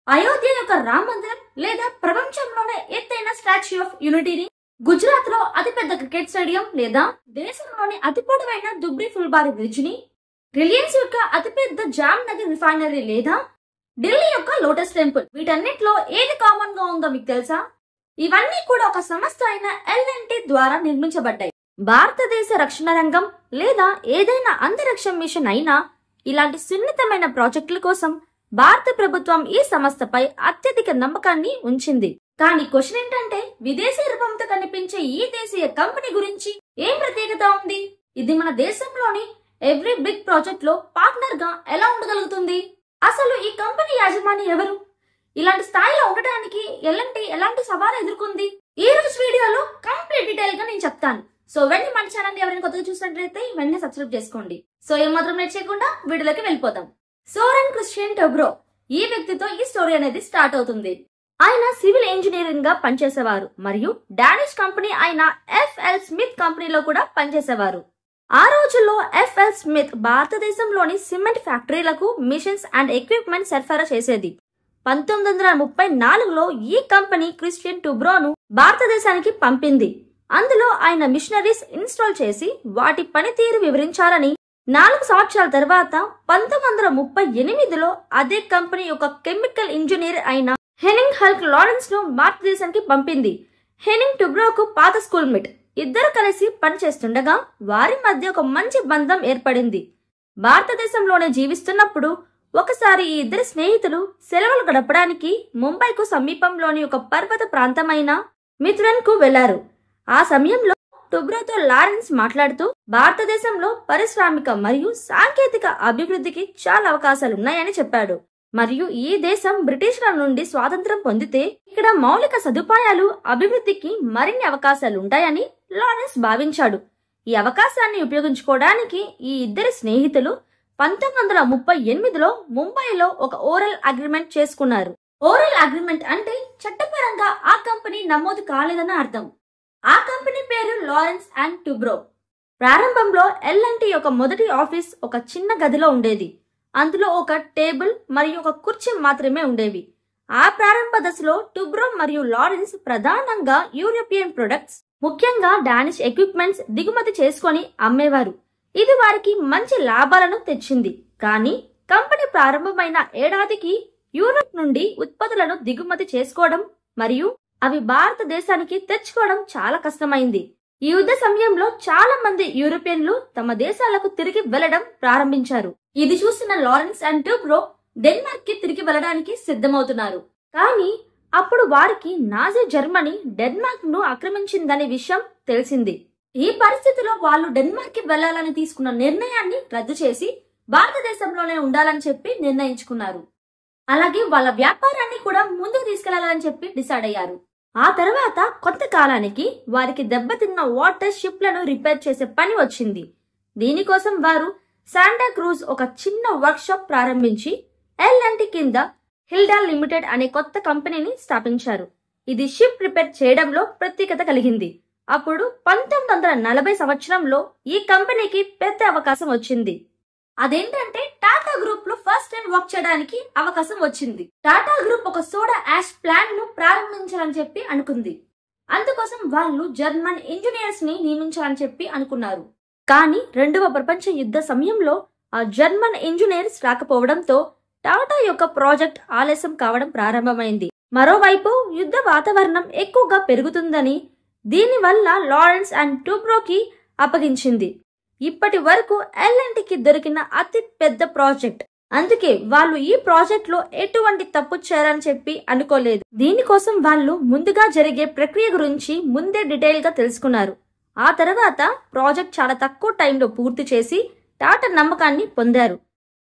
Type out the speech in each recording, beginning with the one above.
అయోధ్య యొక్క రామ మందిరం లేదా ప్రపంచంలోనే ఎత్తైన స్టాచ్యూ ఆఫ్ యూనిటీని, గుజరాత్ లో అతిపెద్ద క్రికెట్ స్టేడియం లేదా దేశంలోని అతి పొడవైన దుబ్రి ఫుల్బారి బ్రిడ్జ్ ని, రిలయన్స్ యొక్క అతిపెద్ద జామ్ నగర్ రిఫైనరీ లేదా ఢిల్లీ యొక్క లోటస్ టెంపుల్, వీటన్నిటిలో ఏది కామన్ గా ఉందో మీకు తెలుసా? ఇవన్నీ కూడా ఒక సంస్థ అయిన L&T ద్వారా నిర్మించబడ్డాయి. భారతదేశ రక్షణ రంగం లేదా ఏదైనా అంతరిక్ష మిషన్ అయినా ఇలాంటి సున్నితమైన ప్రాజెక్టుల కోసం భారత ప్రభుత్వం ఈ సంస్థపై అత్యధిక నమ్మకాన్ని ఉంచింది. కానీ క్వశ్చన్ ఏంటంటే, విదేశీ రూపంతో కనిపించే ఈ దేశీయ కంపెనీ గురించి ఏం ప్రత్యేకత ఉంది? ఇది మన దేశంలోని ఎవ్రీ బిగ్ ప్రాజెక్ట్ లో పార్ట్నర్ గా ఎలా ఉండగలుగుతుంది? అసలు ఈ కంపెనీ యాజమాని ఎవరు? ఇలాంటి స్థాయిలో ఉండడానికి L&T ఎలాంటి సవాలు ఎదుర్కొంది? ఈ రోజు వీడియోలో కంప్లీట్ డీటెయిల్ గా నేను చెప్తాను. సో వెంటనే మన ఛానల్ ఎవరైనా కొత్తగా చూసినట్లయితే వెంటనే సబ్స్క్రైబ్ చేసుకోండి. సో ఏమాత్రం లేట్ చేయకుండా వీడియోలోకి వెళ్ళిపోదాం. సోరెన్ క్రిస్టియన్ టొబ్రో, ఈ వ్యక్తితో ఈ స్టోరీ అనేది స్టార్ట్ అవుతుంది. ఆయన సివిల్ ఇంజనీరింగ్ గా పనిచేసేవారు మరియు డానిష్ కంపెనీ అయిన FL స్మిత్ కంపెనీలో కూడా పనిచేసేవారు. ఆ రోజుల్లో FL స్మిత్ భారతదేశంలోని సిమెంట్ ఫ్యాక్టరీలకు మిషన్స్ అండ్ ఎక్విప్మెంట్ సరఫరా చేసేది. 1934లో ఈ కంపెనీ క్రిస్టియన్ టొబ్రోను భారతదేశానికి పంపింది. అందులో ఆయన మిషనరీస్ ఇన్స్టాల్ చేసి వాటి పనితీరు వివరించారని 4 సంవత్సరాల తర్వాత 1938లో అదే కంపెనీ ఒక కెమికల్ ఇంజనీర్ అయిన హెనింగ్ హల్క్ లారెన్స్ ను భారతదేశానికి పంపింది. హెనింగ్ టొబ్రోకు పాత స్కూల్ మేట్. ఇద్దరు కలిసి పనిచేస్తుండగా వారి మధ్య ఒక మంచి బంధం ఏర్పడింది. భారతదేశంలోనే జీవిస్తున్నప్పుడు ఒకసారి ఈ ఇద్దరు స్నేహితులు సెలవులు గడపడానికి ముంబైకు సమీపంలోని ఒక పర్వత ప్రాంతమైన మిథురన్ కు వెళ్లారు. ఆ సమయంలో టొబ్రోతో లారెన్స్ మాట్లాడుతూ భారతదేశంలో పారిశ్రామిక మరియు సాంకేతిక అభివృద్ధికి చాలా అవకాశాలు ఉన్నాయని చెప్పాడు. మరియు ఈ దేశం బ్రిటిష్ల నుండి స్వాతంత్రం పొందితే ఇక్కడ మౌలిక సదుపాయాలు అభివృద్ధికి మరిన్ని అవకాశాలు ఉంటాయని లారెన్స్ భావించాడు. ఈ అవకాశాన్ని ఉపయోగించుకోవడానికి ఈ ఇద్దరు స్నేహితులు 1938లో ముంబైలో ఒక ఓరల్ అగ్రిమెంట్ చేసుకున్నారు. ఓరల్ అగ్రిమెంట్ అంటే చట్టపరంగా ఆ కంపెనీ నమోదు కాలేదని అర్థం. ఆ కంపెనీ పేరు లారెన్స్ అండ్ టొబ్రో. ప్రారంభంలో L&T యొక్క మొదటి ఆఫీస్ ఒక చిన్న గదిలో ఉండేది. అందులో ఒక టేబుల్ మరియు ఒక కుర్చీ మాత్రమే ఉండేవి. ఆ ప్రారంభ దశలో టొబ్రో మరియు లారెన్స్ ప్రధానంగా యూరోపియన్ ప్రొడక్ట్స్, ముఖ్యంగా డానిష్ ఎక్విప్మెంట్స్ దిగుమతి చేసుకొని అమ్మేవారు. ఇది వారికి మంచి లాభాలను తెచ్చింది. కానీ కంపెనీ ప్రారంభమైన ఏడాదికి యూరోప్ నుండి ఉత్పత్తులను దిగుమతి చేసుకోవడం మరియు అవి భారతదేశానికి తెచ్చుకోవడం చాలా కష్టమైంది. ఈ యుద్ధ సమయంలో చాలా మంది యూరోపియన్లు తమ దేశాలకు తిరిగి వెళ్లడం ప్రారంభించారు. ఇది చూసిన లారెన్స్ అండ్ టొబ్రో డెన్మార్క్ కి తిరిగి వెళ్లడానికి సిద్ధమవుతున్నారు. కానీ అప్పుడు వారికి నాజీ జర్మనీ డెన్మార్క్ ను ఆక్రమించిందనే విషయం తెలిసింది. ఈ పరిస్థితిలో వాళ్ళు డెన్మార్క్ కి వెళ్లాలని తీసుకున్న నిర్ణయాన్ని రద్దు చేసి భారతదేశంలోనే ఉండాలని చెప్పి నిర్ణయించుకున్నారు. అలాగే వాళ్ళ వ్యాపారాన్ని కూడా ముందుకు తీసుకెళ్లాలని చెప్పి డిసైడ్ అయ్యారు. ఆ తర్వాత కొంతకాలానికి వారికి దెబ్బతిన్న వాటర్ షిప్లను రిపేర్ చేసే పని వచ్చింది. దీనికోసం వారు శాంటా క్రూజ్ ఒక చిన్న వర్క్ షాప్ ప్రారంభించి L&T కింద హిల్డా లిమిటెడ్ అనే కొత్త కంపెనీని స్థాపించారు. ఇది షిప్ రిపేర్ చేయడంలో ప్రత్యేకత కలిగింది. అప్పుడు 1940 సంవత్సరంలో ఈ కంపెనీకి పెద్ద అవకాశం వచ్చింది. అదేంటంటే టాటా గ్రూప్ లో ఫస్ట్ టైం వర్క్ చేయడానికి అవకాశం వచ్చింది. టాటా గ్రూప్ ఒక సోడా యాష్ ప్లాంట్ ను ప్రారంభించాలని చెప్పి అనుకుంది. అందుకోసం వాళ్ళు జర్మన్ ఇంజనీర్స్ ని నియమించాలని చెప్పి అనుకున్నారు. కానీ 2వ ప్రపంచ యుద్ధ సమయంలో ఆ జర్మన్ ఇంజనీర్స్ రాకపోవడంతో టాటా యొక్క ప్రాజెక్ట్ ఆలస్యం కావడం ప్రారంభమైంది. మరోవైపు యుద్ధ వాతావరణం ఎక్కువగా పెరుగుతుందని దీనివల్ల లారెన్స్ అండ్ టొబ్రోకి అప్పగించింది. ఇప్పటి వరకు L&Tకి దొరికిన అతి పెద్ద ప్రాజెక్ట్. అందుకే వాళ్ళు ఈ ప్రాజెక్ట్ లో ఎటువంటి తప్పు చేయాలని చెప్పి అనుకోలేదు. దీనికోసం వాళ్ళు ముందుగా జరిగే ప్రక్రియ గురించి ముందే డీటెయిల్ గా తెలుసుకున్నారు. ఆ తర్వాత ప్రాజెక్ట్ చాలా తక్కువ టైంలో పూర్తి చేసి టాటా నమ్మకాన్ని పొందారు.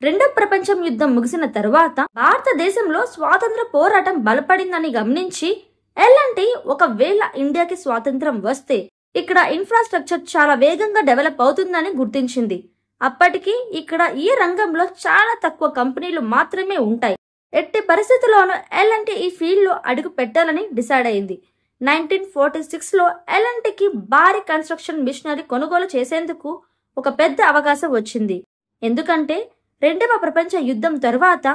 2వ ప్రపంచ యుద్ధం ముగిసిన తరువాత భారతదేశంలో స్వాతంత్ర పోరాటం బలపడిందని గమనించి L&T ఒకవేళ ఇండియాకి స్వాతంత్రం వస్తే ఇక్కడ ఇన్ఫ్రాస్ట్రక్చర్ చాలా వేగంగా డెవలప్ అవుతుందని గుర్తించింది. అప్పటికి ఇక్కడ ఈ రంగంలో చాలా తక్కువ కంపెనీలు మాత్రమే ఉంటాయి. ఎట్టి పరిస్థితుల్లోనూ L&T ఈ ఫీల్డ్ లో అడుగు పెట్టాలని డిసైడ్ అయింది. 1946లో L&Tకి భారీ కన్స్ట్రక్షన్ మిషనరీ కొనుగోలు చేసేందుకు ఒక పెద్ద అవకాశం వచ్చింది. ఎందుకంటే 2వ ప్రపంచ యుద్ధం తరువాత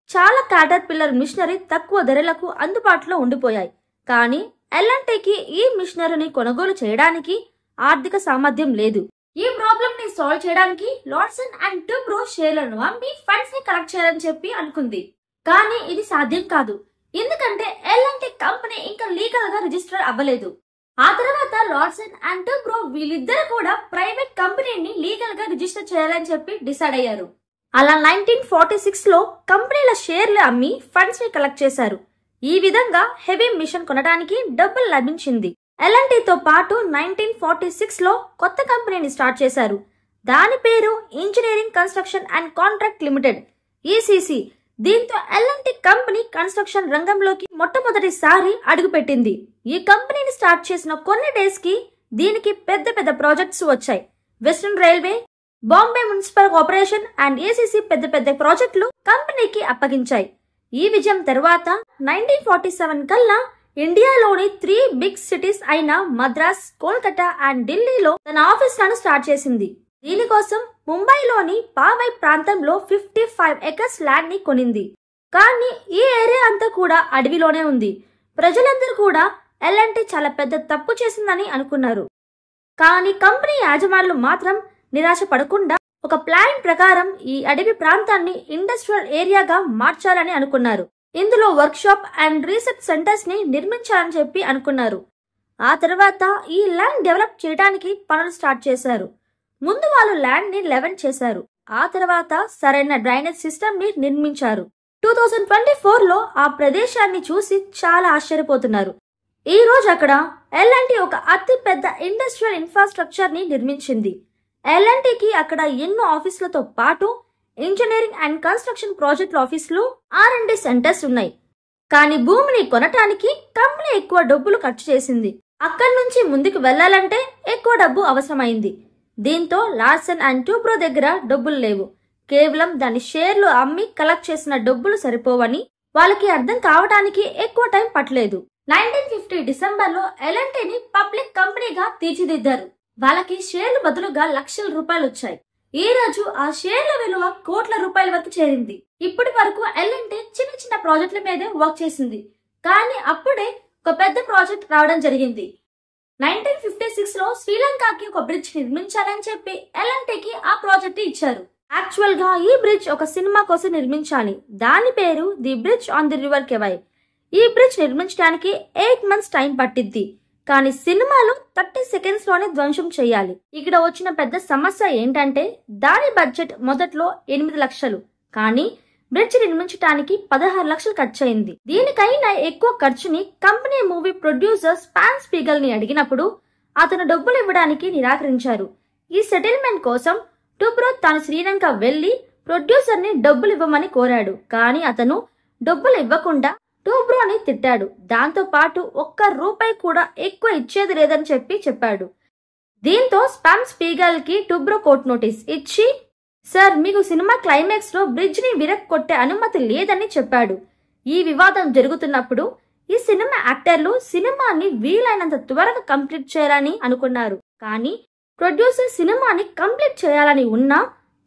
చాలా క్యాటర్పిల్లర్ మిషనరీ తక్కువ ధరలకు అందుబాటులో ఉండిపోయాయి. కానీ ఎల్ఎన్టీకి ఈ మిషనరీని కొనుగోలు చేయడానికి ఆర్థిక సామర్థ్యం లేదు. ఈ ప్రాబ్లం ని సాల్వ్ చేయడానికి లార్సన్ అండ్ టూబ్రో షేర్లను అమ్మి ఫండ్స్ ని కలెక్ట్ చేయాలని చెప్పి అనుకుంది. కానీ ఇది సాధ్యం కాదు, ఎందుకంటే ఎల్ఎన్టీ కంపెనీ ఇంకా లీగల్ గా రిజిస్టర్ అవ్వలేదు. ఆ తర్వాత లార్సన్ అండ్ టూబ్రో వీళ్ళిద్దరు కూడా ప్రైవేట్ కంపెనీని లీగల్ గా రిజిస్టర్ చేయాలని చెప్పి డిసైడ్ అయ్యారు. అలా 1946 లో కంపెనీల షేర్లు అమ్మి ఫండ్స్ ని కలెక్ట్ చేశారు. ఈ విధంగా హెవీ మిషన్ కొనడానికి డబ్బులు లభించింది. ఎల్ఎన్టీతో పాటు 1946 లో కొత్త కంపెనీని స్టార్ట్ చేశారు. దాని పేరు engineering construction and contract limited, ECC. దీంతో ఎల్ఎన్టీ కంపెనీ కన్స్ట్రక్షన్ రంగంలోకి మొట్టమొదటిసారి అడుగుపెట్టింది. ఈ కంపెనీని స్టార్ట్ చేసిన కొన్ని డేస్ కి దీనికి పెద్ద పెద్ద ప్రాజెక్ట్స్ వచ్చాయి. Western railway, Bombay municipal corporation and ACC పెద్ద పెద్ద ప్రాజెక్టులు కంపెనీకి అప్పగించాయి. ఈ విజయం తర్వాత 1947 కల్లా ఇండియాలోని 3 బిగ్ సిటీస్ అయిన మద్రాస్, కోల్కతా అండ్ ఢిల్లీలో తన ఆఫీసులను స్టార్ట్ చేసింది. దీనికోసం ముంబైలోని పావై ప్రాంతంలో 55 ఎకర్స్ ల్యాండ్ ని కొనింది. కానీ ఈ ఏరియా అంతా కూడా అడవిలోనే ఉంది. ప్రజలందరూ కూడా ఎల్ఎన్టీ చాలా పెద్ద తప్పు చేసిందని అనుకున్నారు. కానీ కంపెనీ యాజమానులు మాత్రం నిరాశ పడకుండా ఒక ప్లాన్ ప్రకారం ఈ అడవి ప్రాంతాన్ని ఇండస్ట్రియల్ ఏరియాగా మార్చాలని అనుకున్నారు. ఇందులో work shop and research centres ని నిర్మించాలని చెప్పి అనుకున్నారు. ఆ తర్వాత ఈ ల్యాండ్ డెవలప్ చేయడానికి పనులు స్టార్ట్ చేశారు. ముందు వాళ్ళు ల్యాండ్ ని లెవెన్ చేశారు. ఆ తర్వాత సరైన డ్రైనేజ్ సిస్టమ్ ని నిర్మించారు. 2024 లో ఆ ప్రదేశాన్ని చూసి చాలా ఆశ్చర్యపోతున్నారు. ఈ రోజు అక్కడ ఎల్ఎన్టీ ఒక అతి పెద్ద ఇండస్ట్రియల్ ఇన్ఫ్రాస్ట్రక్చర్ ని నిర్మించింది. ఎల్ఎన్టీకి అక్కడ ఎన్నో ఆఫీసులతో పాటు ఇంజనీరింగ్ అండ్ కన్స్ట్రక్షన్ ప్రాజెక్టుల ఆఫీసులు, R&D సెంటర్స్ ఉన్నాయి. కానీ భూమిని కొనటానికి కంపెనీ ఎక్కువ డబ్బులు ఖర్చు చేసింది. అక్కడి నుంచి ముందుకు వెళ్లాలంటే ఎక్కువ డబ్బు అవసరమైంది. దీంతో లార్సన్ అండ్ టూబ్రో దగ్గర డబ్బులు లేవు. కేవలం దాని షేర్లు అమ్మి కలెక్ట్ చేసిన డబ్బులు సరిపోవని వాళ్ళకి అర్థం కావడానికి ఎక్కువ టైం పట్టలేదు. 1950 డిసెంబర్ లో ఎల్ఎన్టీని పబ్లిక్ కంపెనీగా తీర్చిదిద్దారు. వాళ్ళకి షేర్లు బదులుగా లక్షల రూపాయలు వచ్చాయి. ఈ రోజు ఆ షేర్ల విలువ కోట్ల రూపాయల వరకు చేరింది. ఇప్పటి వరకు ఎల్ఎన్టీ చిన్న చిన్న ప్రాజెక్టుల మీదే వర్క్ చేసింది. కానీ అప్పుడే ఒక పెద్ద ప్రాజెక్ట్ రావడం జరిగింది. 1956 లో శ్రీలంకకి ఒక బ్రిడ్జ్ నిర్మించాలని చెప్పి ఎల్ఎన్టీకి ఆ ప్రాజెక్ట్ ఇచ్చారు. యాక్చువల్ గా ఈ బ్రిడ్జ్ ఒక సినిమా కోసం నిర్మించాలి. దాని పేరు the bridge on the river కెవై. ఈ బ్రిడ్జ్ నిర్మించడానికి 8 మంత్స్ టైం పట్టిద్ది. కానీ సినిమాలో 30 సెకండ్స్ లోనే ధ్వంసం చేయాలి. ఇక్కడ వచ్చిన పెద్ద సమస్య ఏంటంటే దాని బడ్జెట్ మొదట్లో 8 లక్షలు, కానీ బ్రిడ్జ్ నిర్మించడానికి 16 లక్షలు ఖర్చయింది. దీనికైనా ఎక్కువ ఖర్చుని కంపెనీ మూవీ ప్రొడ్యూసర్ స్పాన్ స్పీగల్ ని అడిగినప్పుడు అతను డబ్బులు ఇవ్వడానికి నిరాకరించారు. ఈ సెటిల్మెంట్ కోసం టూబ్రో తాను శ్రీలంక వెళ్లి ప్రొడ్యూసర్ ని డబ్బులు ఇవ్వమని కోరాడు. కానీ అతను డబ్బులు ఇవ్వకుండా టూబ్రోని తిట్టాడు. దాంతో పాటు ₹1 కూడా ఎక్కువ ఇచ్చేది లేదని చెప్పాడు. దీంతో స్పాన్ స్పీగల్ కి టూబ్రో కోర్టు నోటీస్ ఇచ్చి, సార్, మీకు సినిమా క్లైమాక్స్ లో బ్రిడ్జ్ ని విరక్కొట్టే అనుమతి లేదని చెప్పాడు. ఈ వివాదం జరుగుతున్నప్పుడు ఈ సినిమా యాక్టర్లు సినిమాని వీలైనంత త్వరగా కంప్లీట్ చేయాలని అనుకున్నారు. కానీ ప్రొడ్యూసర్ సినిమాని కంప్లీట్ చేయాలని ఉన్నా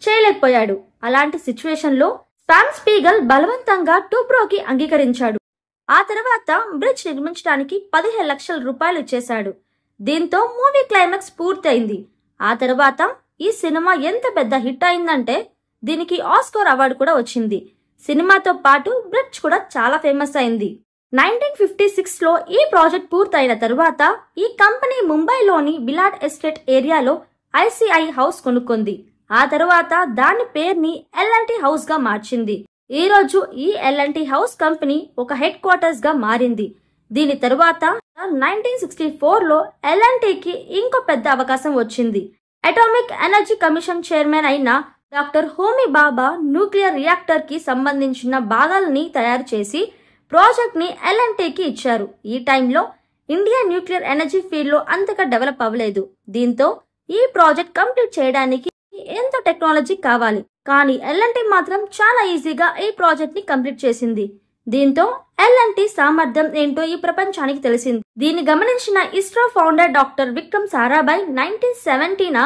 చేయలేకపోయాడు. అలాంటి సిచ్యువేషన్ లో స్పాన్ స్పీగల్ బలవంతంగా టూబ్రోకి అంగీకరించాడు. ఆ తర్వాత బ్రిడ్జ్ నిర్మించడానికి 15 లక్షల రూపాయలు ఇచ్చేశాడు. దీంతో మూవీ క్లైమాక్స్ పూర్తయింది. ఆ తర్వాత ఈ సినిమా ఎంత పెద్ద హిట్ అయిందంటే దీనికి ఆస్కార్ అవార్డు కూడా వచ్చింది. సినిమాతో పాటు బ్రిడ్జ్ కూడా చాలా ఫేమస్ అయింది. 1956 లో ఈ ప్రాజెక్ట్ పూర్తయిన తరువాత ఈ కంపెనీ ముంబైలోని బిలాడ్ ఎస్టేట్ ఏరియాలో ఐసిఐ హౌస్ కొనుక్కుంది. ఆ తర్వాత దాని పేరుని ఎల్ఎన్టీ హౌస్ గా మార్చింది. ఈ రోజు ఈ ఎల్ఎన్టీ హౌస్ కంపెనీ ఒక హెడ్ క్వార్టర్స్ గా మారింది. దీని తరువాత 1964 లో ఎల్ఎన్టీకి ఇంకో పెద్ద అవకాశం వచ్చింది. అటామిక్ ఎనర్జీ కమిషన్ చైర్మన్ అయిన డాక్టర్ హోమీ బాబా న్యూక్లియర్ రియాక్టర్ కి సంబంధించిన భాగాలని తయారు చేసి ప్రాజెక్ట్ ని ఎల్ఎన్టీకి ఇచ్చారు. ఈ టైంలో ఇండియా న్యూక్లియర్ ఎనర్జీ ఫీల్డ్ లో అంతగా డెవలప్ అవ్వలేదు. దీంతో ఈ ప్రాజెక్ట్ కంప్లీట్ చేయడానికి ఎంతో టెక్నాలజీ కావాలి. కానీ ఎల్ఎన్టీ మాత్రం చాలా ఈజీగా ఈ ప్రాజెక్ట్ ని కంప్లీట్ చేసింది. దీంతో ఎల్ఎన్టీ సామర్థ్యం ఏంటో ఈ ప్రపంచానికి తెలిసింది. దీన్ని గమనించిన ఇస్రో ఫౌండర్ డాక్టర్ విక్రమ్ సారాభాయ్ 1970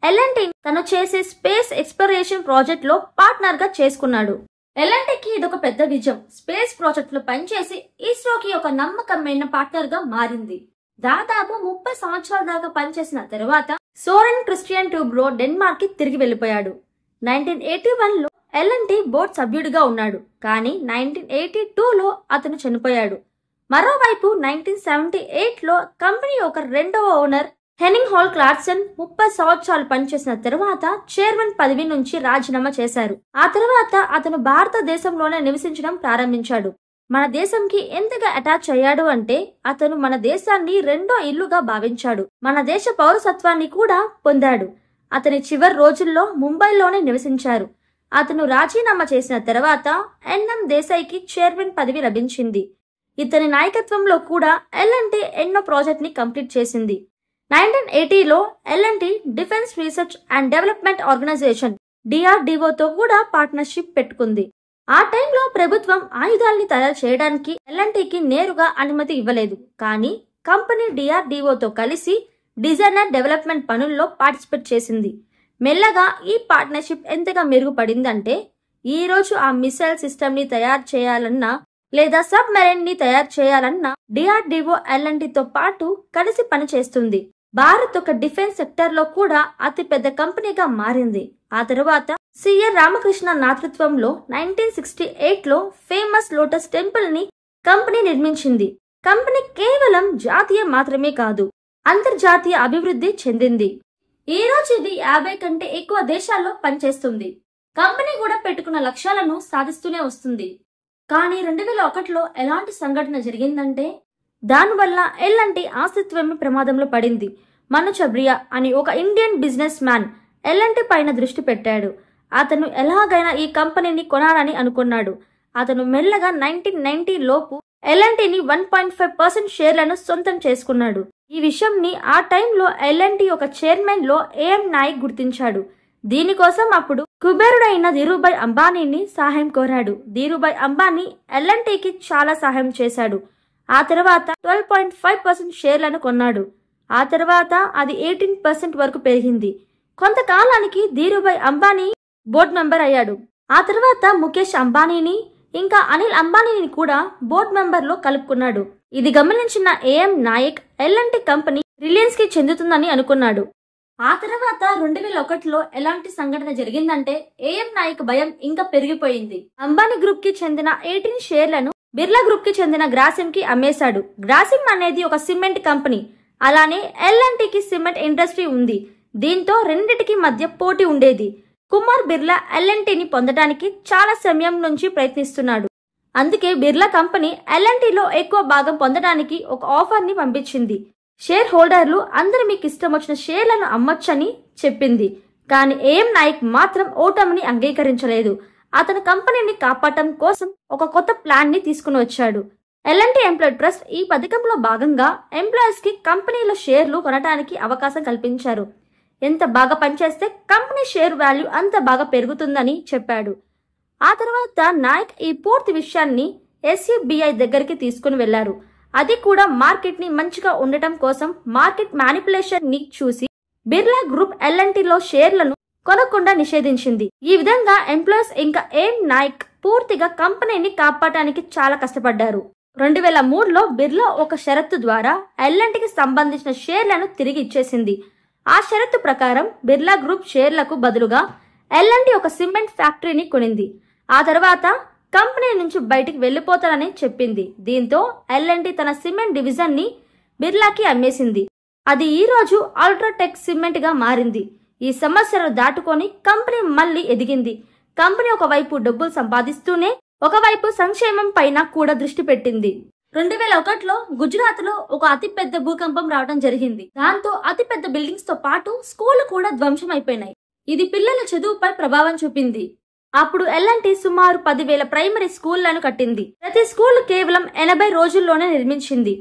ఎల్ఎన్టీ తను చేసే స్పేస్ ఎక్స్ప్లోరేషన్ ప్రాజెక్ట్ లో పార్ట్నర్ గా చేసుకున్నాడు. ఎల్ఎన్టీకి ఇదొక పెద్ద విజయం. స్పేస్ ప్రాజెక్టులో పనిచేసి ఇస్రోకి ఒక నమ్మకమైన పార్ట్నర్ గా మారింది. దాదాపు 30 సంవత్సరాల దాకా పనిచేసిన తర్వాత సోరెన్ క్రిస్టియన్ టూబ్రో డెన్మార్క్ కి తిరిగి వెళ్లిపోయాడు. 1981లో ఎల్ఎన్టీ బోర్డు సభ్యుడిగా ఉన్నాడు. కానీ 1982లో అతను చనిపోయాడు. మరోవైపు 1978లో కంపెనీ ఒక రెండవ ఓనర్ హెనింగ్ హాల్ క్లార్క్సన్ 30 సంవత్సరాలు పనిచేసిన తర్వాత చైర్మన్ పదవి నుంచి రాజీనామా చేశారు. ఆ తర్వాత అతను భారతదేశంలోనే నివసించడం ప్రారంభించాడు. మన దేశంకి ఎంతగా అటాచ్ అయ్యాడు అంటే అతను మన దేశాన్ని రెండో ఇల్లుగా భావించాడు. మన దేశ పౌరసత్వాన్ని కూడా పొందాడు. అతని చివరి రోజుల్లో ముంబైలోనే నివసించారు. అతను రాజీనామా చేసిన తర్వాత ఎన్ఎం దేశాయికి చైర్మన్ పదవి లభించింది. ఇతని నాయకత్వంలో కూడా ఎల్ఎన్టీ ఎన్నో ప్రాజెక్ట్ ని కంప్లీట్ చేసింది. 1980లో LNT defence research and development organisation డిఆర్డిఓతో కూడా పార్ట్నర్షిప్ పెట్టుకుంది. ఆ టైంలో ప్రభుత్వం ఆయుధాలని తయారు చేయడానికి ఎల్ఎన్టీకి నేరుగా అనుమతి ఇవ్వలేదు. కానీ కంపెనీ డిఆర్డిఓతో కలిసి డిజైనర్ డెవలప్మెంట్ పనుల్లో పార్టిసిపేట్ చేసింది. మెల్లగా ఈ పార్ట్నర్షిప్ ఎంతగా మెరుగుపడిందంటే ఈ రోజు ఆ మిసైల్ సిస్టమ్ ని తయారు చేయాలన్నా లేదా సబ్ మెరైన్ ని తయారు చేయాలన్నా డిఆర్డిఓ ఎల్ఎన్టీతో పాటు కలిసి పనిచేస్తుంది. భారత్ ఒక డిఫెన్స్ సెక్టర్ లో కూడా అతి పెద్ద కంపెనీగా మారింది. ఆ తరువాత సిఆర్ రామకృష్ణ నేతృత్వంలో 1968లో ఫేమస్ లోటస్ టెంపుల్ ని కంపెనీ నిర్మించింది. కంపెనీ కేవలం జాతీయ మాత్రమే కాదు, అంతర్జాతీయ అభివృద్ధి చెందింది. ఈ రోజు ఇది 50 కంటే ఎక్కువ దేశాల్లో పనిచేస్తుంది. కంపెనీ కూడా పెట్టుకున్న లక్ష్యాలను సాధిస్తూనే వస్తుంది. కానీ 2001లో ఎలాంటి సంఘటన జరిగిందంటే దానివల్ల ఎల్ఎన్టీ అస్తిత్వమే ప్రమాదంలో పడింది. మను చబ్రియా అని ఒక ఇండియన్ బిజినెస్ మ్యాన్ ఎల్ఎన్టీ పైన దృష్టి పెట్టాడు. అతను ఎలాగైనా ఈ కంపెనీని కొనాలని అనుకున్నాడు. అతను మెల్లగా 1990 లోపు ఎల్ఎన్టీని 1.5% షేర్లను సొంతం చేసుకున్నాడు. ఈ విషయంని ఆ టైంలో ఎల్ఎన్టీ ఒక చైర్మన్ లో ఏఎం నాయక్ గుర్తించాడు. దీనికోసం అప్పుడు కుబేరుడైన ధీరుభాయ్ అంబానీని సహాయం కోరాడు. ధీరుభాయ్ అంబానీ ఎల్ఎన్టీకి చాలా సహాయం చేశాడు. ఆ తర్వాత 12.5% షేర్లను కొన్నాడు. ఆ తర్వాత అది 18% వరకు పెరిగింది. కొంతకాలానికి ధీరుభాయ్ అంబానీ బోర్డు మెంబర్ అయ్యాడు. ఆ తర్వాత ముఖేష్ అంబానీని ఇంకా అనిల్ అంబానీని కూడా బోర్డు మెంబర్ లో కలుపుకున్నాడు. ఇది గమనించిన ఏఎం నాయక్ ఎల్ఎన్టీ కంపెనీ రిలయన్స్ కి చెందుతుందని అనుకున్నాడు. ఆ తర్వాత 2001లో ఎలాంటి సంఘటన జరిగిందంటే ఏఎం నాయక్ భయం ఇంకా పెరిగిపోయింది. అంబానీ గ్రూప్ కి చెందిన 18 షేర్లను బిర్లా గ్రూప్ కి చెందిన గ్రాసిమ్ కి అమ్మేశాడు. గ్రాసిమ్ అనేది ఒక సిమెంట్ కంపెనీ. అలానే ఎల్ఎన్టీకి సిమెంట్ ఇండస్ట్రీ ఉంది. దీంతో రెండిటికి మధ్య పోటీ ఉండేది. కుమార్ బిర్లా ఎల్ఎన్టీని పొందడానికి చాలా సమయం నుంచి ప్రయత్నిస్తున్నాడు. అందుకే బిర్లా కంపెనీ ఎల్ఎన్టీలో ఎక్కువ భాగం పొందడానికి ఒక ఆఫర్ ని పంపించింది. షేర్ హోల్డర్లు అందరూ మీకు ఇష్టం వచ్చిన షేర్లను అమ్మొచ్చని చెప్పింది. కానీ ఏఎం నాయక్ మాత్రం ఓటమిని అంగీకరించలేదు. అతను కంపెనీని కాపాడటం కోసం ఒక కొత్త ప్లాన్ ని తీసుకుని వచ్చాడు. ఎల్ఎన్టీ ఎంప్లాయీ ట్రస్ట్ ఈ పథకంలో భాగంగా ఎంప్లాయీస్ కి కంపెనీలో షేర్లు కొనడానికి అవకాశం కల్పించారు. ఎంత బాగా పనిచేస్తే కంపెనీ షేర్ వాల్యూ అంత బాగా పెరుగుతుందని చెప్పాడు. ఆ తర్వాత నాయక్ ఈ పూర్తి విషయాన్ని ఎస్యుబిఐ దగ్గరికి తీసుకుని వెళ్లారు. అది కూడా మార్కెట్ ని మంచిగా ఉండటం కోసం మార్కెట్ మ్యానిపులేషన్ ని చూసి బిర్లా గ్రూప్ ఎల్ఎన్టీలో షేర్లను కొనకుండా నిషేధించింది. ఈ విధంగా ఎంప్లాయీస్ ఇంకా ఏఎం నాయక్ పూర్తిగా కంపెనీని కాపాడటానికి చాలా కష్టపడ్డారు. 2003లో బిర్లా ఒక షరతు ద్వారా ఎల్ఎన్టీకి సంబంధించిన షేర్లను తిరిగి ఇచ్చేసింది. ఆ షరతు ప్రకారం బిర్లా గ్రూప్ షేర్లకు బదులుగా ఎల్ఎన్టీ ఒక సిమెంట్ ఫ్యాక్టరీని కొనింది. ఆ తర్వాత కంపెనీ నుంచి బయటికి వెళ్లిపోతానని చెప్పింది. దీంతో ఎల్ఎన్టీ తన సిమెంట్ డివిజన్ ని బిర్లాకి అమ్మేసింది. అది ఈ రోజు అల్ట్రాటెక్ సిమెంట్ గా మారింది. ఈ సమస్యను దాటుకొని కంపెనీ మళ్లీ ఎదిగింది. కంపెనీ ఒకవైపు డబ్బులు సంపాదిస్తూనే ఒకవైపు సంక్షేమం పైన కూడా దృష్టి పెట్టింది. 2001లో గుజరాత్ లో ఒక అతిపెద్ద భూకంపం రావడం జరిగింది. దాంతో అతిపెద్ద బిల్డింగ్స్ తో పాటు స్కూళ్లు కూడా ధ్వంసం అయిపోయినాయి. ఇది పిల్లల చదువుపై ప్రభావం చూపింది. అప్పుడు ఎల్ఎన్టీ సుమారు 10,000 ప్రైమరీ స్కూళ్లను కట్టింది. ప్రతి స్కూల్ కేవలం 80 రోజుల్లోనే నిర్మించింది.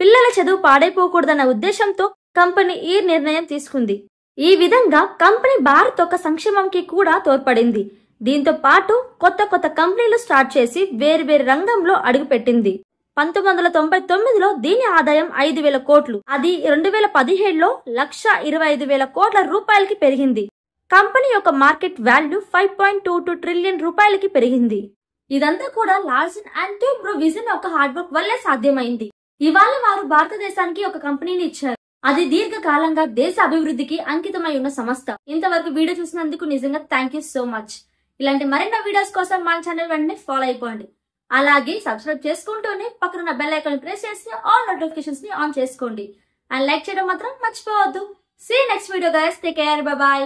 పిల్లల చదువు పాడైపోకూడదన్న ఉద్దేశంతో కంపెనీ ఈ నిర్ణయం తీసుకుంది. ఈ విధంగా కంపెనీ భారత్ యొక్క సంక్షేమంకి కూడా తోడ్పడింది. దీంతో పాటు కొత్త కొత్త కంపెనీలు స్టార్ట్ చేసి వేర్వేరు రంగంలో అడుగుపెట్టింది. 1999లో దీని ఆదాయం 5,000 కోట్లు. అది 2017లో 1,25,000 కోట్ల రూపాయలకి పెరిగింది. కంపెనీ యొక్క మార్కెట్ వాల్యూ 5.22 ట్రిలియన్ రూపాయలకి పెరిగింది. ఇదంతా కూడా లార్సన్ అండ్ టూబ్రో విజన్ యొక్క హార్డ్ వర్క్ వల్లే సాధ్యమైంది. ఇవాళ వారు భారతదేశానికి ఒక కంపెనీని ఇచ్చారు. అది దీర్ఘకాలంగా దేశ అభివృద్ధికి అంకితమై ఉన్న సంస్థ. ఇంతవరకు వీడియో చూసినందుకు నిజంగా థ్యాంక్ యూ సో మచ్. ఇలాంటి మరిన్ని వీడియోస్ కోసం మన ఛానల్ వెంటనే ఫాలో అయిపోండి. అలాగే సబ్స్క్రైబ్ చేసుకుంటూనే పక్కన బెల్ ఐకాన్ ప్రెస్ చేసి ఆల్ నోటిఫికేషన్స్ ని ఆన్ చేసుకోండి. అండ్ లైక్ చేయడం మాత్రం మర్చిపోవద్దు. See next video guys. Take care. Bye by.